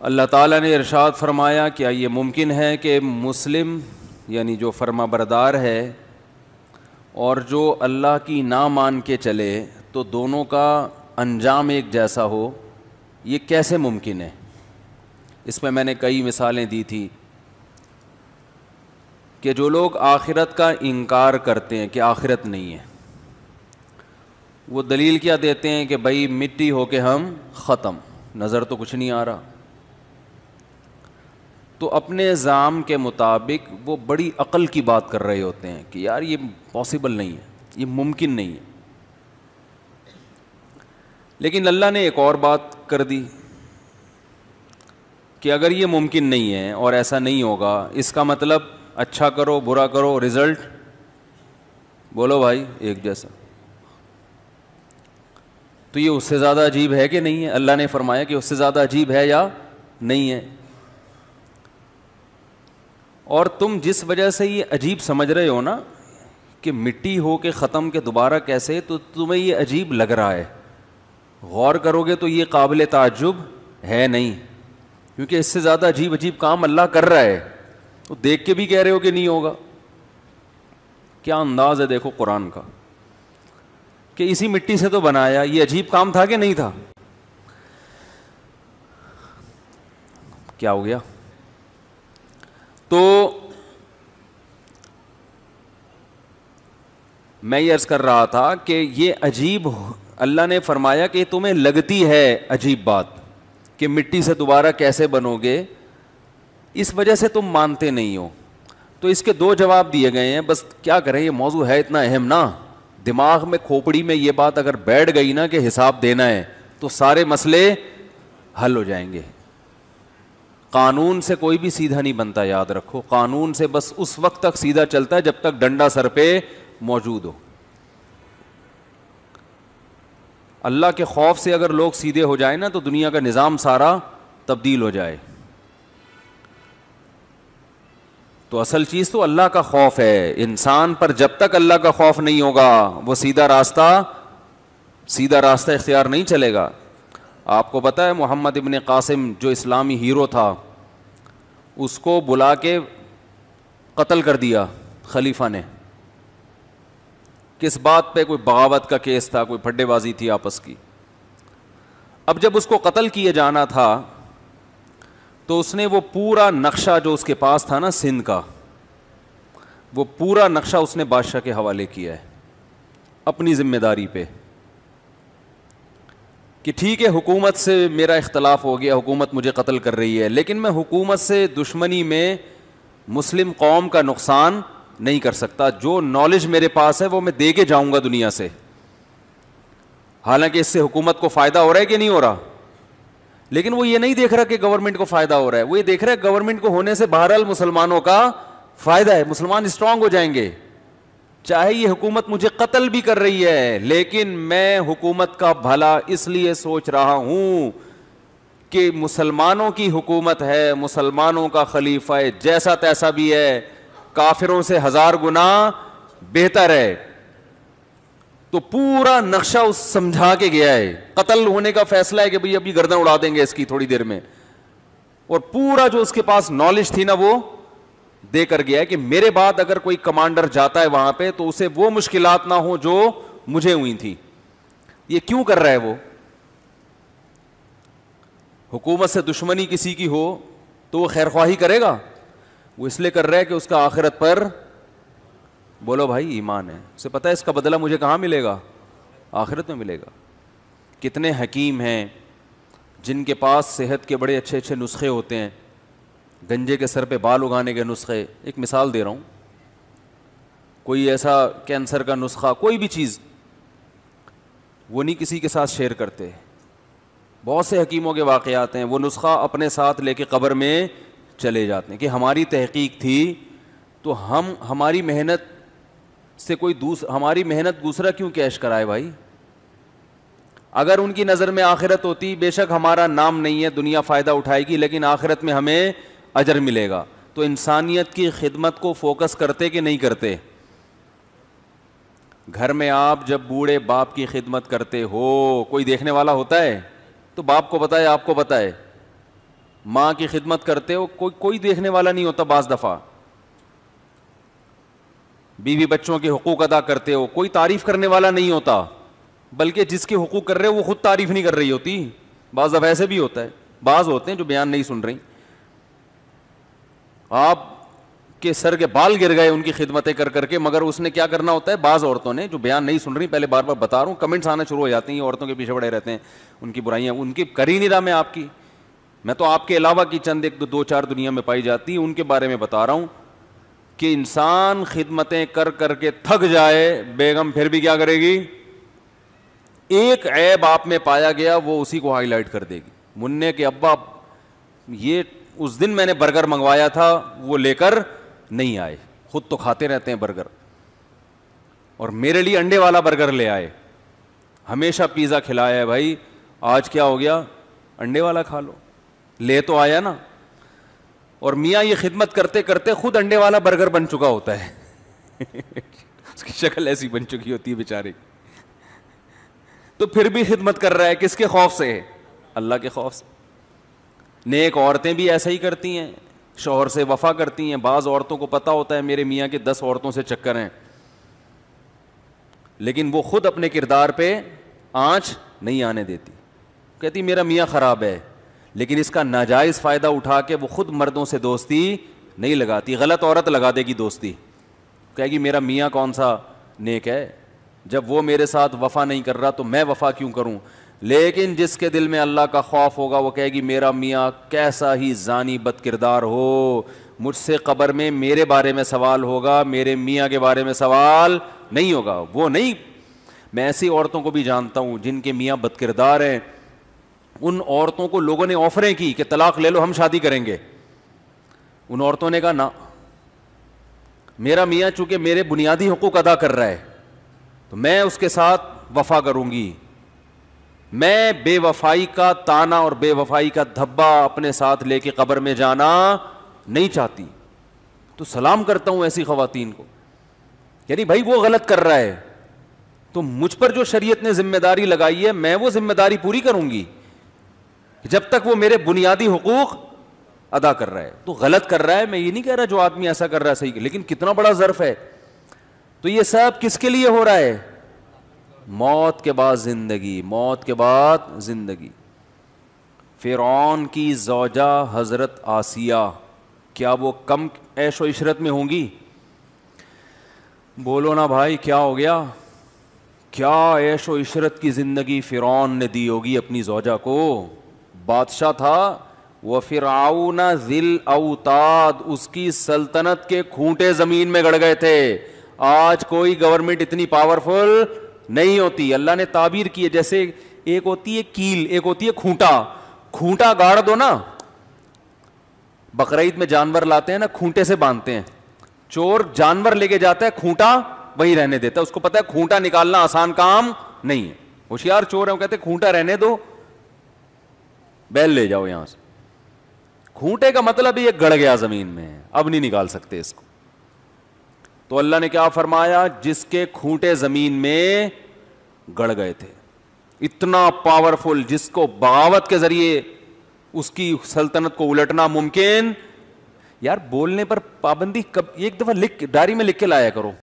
اللہ تعالیٰ نے ارشاد فرمایا کیا یہ ممکن ہے کہ مسلم یعنی جو فرما بردار ہے اور جو اللہ کی نہ مان کے چلے تو دونوں کا انجام ایک جیسا ہو؟ یہ کیسے ممکن ہے؟ اس میں نے کئی مثالیں دی تھی کہ جو لوگ آخرت کا انکار کرتے ہیں کہ آخرت نہیں ہے، وہ دلیل کیا دیتے ہیں کہ بھائی مٹی ہو کے ہم ختم، نظر تو کچھ نہیں آ رہا. تو اپنے زعم کے مطابق وہ بڑی عقل کی بات کر رہے ہوتے ہیں کہ یار یہ پاسبل نہیں ہے، یہ ممکن نہیں ہے. لیکن اللہ نے ایک اور بات کر دی کہ اگر یہ ممکن نہیں ہے اور ایسا نہیں ہوگا، اس کا مطلب اچھا کرو برا کرو رزلٹ بولو بھائی ایک جیسا. تو یہ اس سے زیادہ عجیب ہے کہ نہیں ہے؟ اللہ نے فرمایا کہ اس سے زیادہ عجیب ہے یا نہیں ہے. اور تم جس وجہ سے یہ عجیب سمجھ رہے ہو نا کہ مٹی ہو کے ختم کے دوبارہ کیسے، تو تمہیں یہ عجیب لگ رہا ہے. غور کرو گے تو یہ قابل تعجب ہے نہیں، کیونکہ اس سے زیادہ عجیب کام اللہ کر رہا ہے. تو دیکھ کے بھی کہہ رہے ہو کہ نہیں ہوگا. کیا انداز ہے دیکھو قرآن کا کہ اسی مٹی سے تو بنایا. یہ عجیب کام تھا کہ نہیں تھا؟ کیا ہو گیا؟ تو میں یہ عرض کر رہا تھا کہ یہ عجیب اللہ نے فرمایا کہ تمہیں لگتی ہے عجیب بات کہ مٹی سے دوبارہ کیسے بنو گے، اس وجہ سے تم مانتے نہیں ہو. تو اس کے دو جواب دیے گئے ہیں. بس کیا کریں، یہ موضوع ہے اتنا اہم نا، دماغ میں کھوپڑی میں یہ بات اگر بیٹھ گئی نا کہ حساب دینا ہے تو سارے مسئلے حل ہو جائیں گے. قانون سے کوئی بھی سیدھا نہیں بنتا، یاد رکھو. قانون سے بس اس وقت تک سیدھا چلتا ہے جب تک ڈنڈا سر پہ موجود ہو. اللہ کے خوف سے اگر لوگ سیدھے ہو جائیں نا تو دنیا کا نظام سارا تبدیل ہو جائے. تو اصل چیز تو اللہ کا خوف ہے. انسان پر جب تک اللہ کا خوف نہیں ہوگا وہ سیدھا راستہ اختیار نہیں چلے گا. آپ کو پتہ ہے محمد ابن قاسم جو اسلامی ہیرو تھا، اس کو بلا کے قتل کر دیا خلیفہ نے. کس بات پہ؟ کوئی بغاوت کا کیس تھا، کوئی پھڈے بازی تھی آپس کی. اب جب اس کو قتل کیے جانا تھا تو اس نے وہ پورا نقشہ جو اس کے پاس تھا نا سندھ کا، وہ پورا نقشہ اس نے بادشاہ کے حوالے کیا ہے اپنی ذمہ داری پہ کہ ٹھیک ہے حکومت سے میرا اختلاف ہو گیا، حکومت مجھے قتل کر رہی ہے، لیکن میں حکومت سے دشمنی میں مسلم قوم کا نقصان نہیں کر سکتا. جو نالج میرے پاس ہے وہ میں دے کے جاؤں گا دنیا سے. حالانکہ اس سے حکومت کو فائدہ ہو رہا ہے کہ نہیں ہو رہا، لیکن وہ یہ نہیں دیکھ رہا کہ گورنمنٹ کو فائدہ ہو رہا ہے. وہ یہ دیکھ رہا ہے گورنمنٹ کو ہونے سے بہرحال مسلمانوں کا فائدہ ہے، مسلمان اسٹرانگ ہو جائیں گے. چاہے یہ حکومت مجھے قتل بھی کر رہی ہے لیکن میں حکومت کا بھلا اس لیے سوچ رہا ہوں کہ مسلمانوں کی حکومت ہے، مسلمانوں کا خلیفہ ہے، جیسا تیسا بھی ہے، کافروں سے 1000 گنا بہتر ہے. تو پورا نقشہ اس سمجھا کے گیا ہے. قتل ہونے کا فیصلہ ہے کہ بھئی ابھی گردن اڑا دیں گے اس کی تھوڑی دیر میں، اور پورا جو اس کے پاس نالج تھی نا وہ دے کر گیا ہے کہ میرے بعد اگر کوئی کمانڈر جاتا ہے وہاں پہ تو اسے وہ مشکلات نہ ہوں جو مجھے ہوئی تھی. یہ کیوں کر رہا ہے؟ وہ حکومت سے دشمنی کسی کی ہو تو وہ خیر خواہی کرے گا؟ وہ اس لیے کر رہا ہے کہ اس کا آخرت پر بولو بھائی ایمان ہے. اسے پتہ ہے اس کا بدلہ مجھے کہاں ملے گا؟ آخرت میں ملے گا. کتنے حکیم ہیں جن کے پاس صحت کے بڑے اچھے اچھے نسخے ہوتے ہیں، گنجے کے سر پہ بال اگانے کے نسخے. ایک مثال دے رہا ہوں، کوئی ایسا کینسر کا نسخہ، کوئی بھی چیز وہ نہیں کسی کے ساتھ شیئر کرتے. بہت سے حکیموں کے واقعات ہیں، وہ نسخہ اپنے ساتھ لے کے قبر میں چلے جاتے ہیں کہ ہماری تحقیق تھی تو ہماری محنت سے ہماری محنت دوسرا کیوں کیش کرائے بھائی. اگر ان کی نظر میں آخرت ہوتی، بے شک ہمارا نام نہیں ہے، دنیا فائدہ اٹھائے گی لیکن آخرت میں ہمیں اجر ملے گا. تو انسانیت کی خدمت کو فوکس کرتے کہ نہیں کرتے؟ گھر میں آپ جب بوڑھے باپ کی خدمت کرتے ہو، کوئی دیکھنے والا ہوتا ہے؟ تو باپ کو بتائے، آپ کو بتائے، ماں کی خدمت کرتے ہو, کوئی دیکھنے والا نہیں ہوتا, بعض دفعہ بیوی بچوں کے حقوق ادا کرتے ہو, کوئی تعریف کرنے والا نہیں ہوتا, بلکہ جس کے حقوق کر رہے ہو وہ خود تعریف نہیں کر رہی ہوتی. بعض دفعہ ایسے بھی ہوتا ہے, بعض ہوتے ہیں جو بیان نہیں سن رہی, آپ کے سر کے بال گر گئے ان کی خدمتیں کر کر کے, مگر اس نے کیا کرنا ہوتا ہے, بعض عورتوں نے جو بیان نہیں سن رہی, پہلے بار بار بتا رہا ہوں, کمنٹس آنا شروع ہو جاتے ہیں, عورتوں کے پیچھے پڑے رہتے ہیں, ان کی برائیاں, ان کی کر ہی نہیں رہا میں آپ کی, میں تو آپ کے علاوہ کی چند ایک دو چار دنیا میں پائی جاتی ہیں ان کے بارے میں بتا رہا ہوں کہ انسان خدمتیں کر کر کے تھک جائے, بیگم پھر بھی کیا کرے گی, ایک عیب آپ میں پایا گیا وہ اسی کو ہائی لائٹ کر دے گی. منع کے ابا یہ اس دن میں نے برگر منگوایا تھا وہ لے کر نہیں آئے, خود تو کھاتے رہتے ہیں برگر, اور میرے لیے انڈے والا برگر لے آئے, ہمیشہ پیزا کھلایا ہے بھائی, آج کیا ہو گیا, انڈے والا کھا لو, لے تو آیا نا. اور میاں یہ خدمت کرتے کرتے خود انڈے والا برگر بن چکا ہوتا ہے اس کی شکل ایسی بن چکی ہوتی ہے بیچارے, تو پھر بھی خدمت کر رہا ہے, کس کے خوف سے ہے, اللہ کے خوف سے. نیک عورتیں بھی ایسا ہی کرتی ہیں, شوہر سے وفا کرتی ہیں. بعض عورتوں کو پتہ ہوتا ہے میرے میاں کے 10 عورتوں سے چکر ہیں, لیکن وہ خود اپنے کردار پہ آنچ نہیں آنے دیتی, کہتی میرا میاں خراب ہے, لیکن اس کا ناجائز فائدہ اٹھا کے وہ خود مردوں سے دوستی نہیں لگاتی. غلط عورت لگا دے گی دوستی, کہے گی میرا میاں کون سا نیک ہے, جب وہ میرے ساتھ وفا نہیں کر رہا تو میں وفا کیوں کروں. لیکن جس کے دل میں اللہ کا خوف ہوگا وہ کہے گی میرا میاں کیسا ہی زانی بد کردار ہو, مجھ سے قبر میں میرے بارے میں سوال ہوگا, میرے میاں کے بارے میں سوال نہیں ہوگا. وہ نہیں, میں ایسی عورتوں کو بھی جانتا ہوں جن کے میاں بد کردار ہیں, ان عورتوں کو لوگوں نے آفریں کی کہ طلاق لے لو ہم شادی کریں گے, ان عورتوں نے کہا نہ, میرا میاں چونکہ میرے بنیادی حقوق ادا کر رہا ہے تو میں اس کے ساتھ وفا کروں گی, میں بے وفائی کا تانا اور بے وفائی کا دھبا اپنے ساتھ لے کے قبر میں جانا نہیں چاہتی. تو سلام کرتا ہوں ایسی خواتین کو, یعنی بھائی وہ غلط کر رہا ہے تو مجھ پر جو شریعت نے ذمہ داری لگائی ہے میں وہ ذمہ داری پوری کروں گی جب تک وہ میرے بنیادی حقوق ادا کر رہا ہے. تو غلط کر رہا ہے, میں یہ نہیں کہہ رہا جو آدمی ایسا کر رہا ہے صحیح, لیکن کتنا بڑا ظرف ہے. تو یہ سب کس کے لیے ہو رہا ہے, موت کے بعد زندگی, موت کے بعد زندگی. فرعون کی زوجہ حضرت آسیہ, کیا وہ کم عیش و عشرت میں ہوں گی؟ بولو نا بھائی کیا ہو گیا, کیا عیش و عشرت کی زندگی فرعون نے دی ہوگی اپنی زوجہ کو. بادشاہ تھا, وَفِرْعَوْنَ ذِي الْأَوْتَادِ, اس کی سلطنت کے کھونٹے زمین میں گڑ گئے تھے. آج کوئی گورنمنٹ اتنی پاورفل نہیں ہوتی. اللہ نے تعبیر کی ہے, جیسے ایک ہوتی ہے کیل, ایک ہوتی ہے کھونٹا. کھونٹا گاڑ دو نا, بقرعید میں جانور لاتے ہیں نا کھونٹے سے باندھتے ہیں, چور جانور لے کے جاتا ہے کھونٹا وہیں رہنے دیتا ہے, اس کو پتا ہے کھونٹا نکالنا آسان کام نہیں ہے. ہوشیار چور ہے وہ کہتے ہیں کھونٹا رہنے دو, بیل لے جاؤ یہاں سے. کھونٹے کا مطلب یہ گڑ گیا زمین میں, اب نہیں نکال سکتے اس کو. تو اللہ نے کیا فرمایا, جس کے کھونٹے زمین میں گڑ گئے تھے, اتنا پاورفل جس کو بغاوت کے ذریعے اس کی سلطنت کو الٹنا ممکن. یار بولنے پر پابندی کب, ایک دفعہ لکھ ڈائری میں لکھ کے لایا کرو,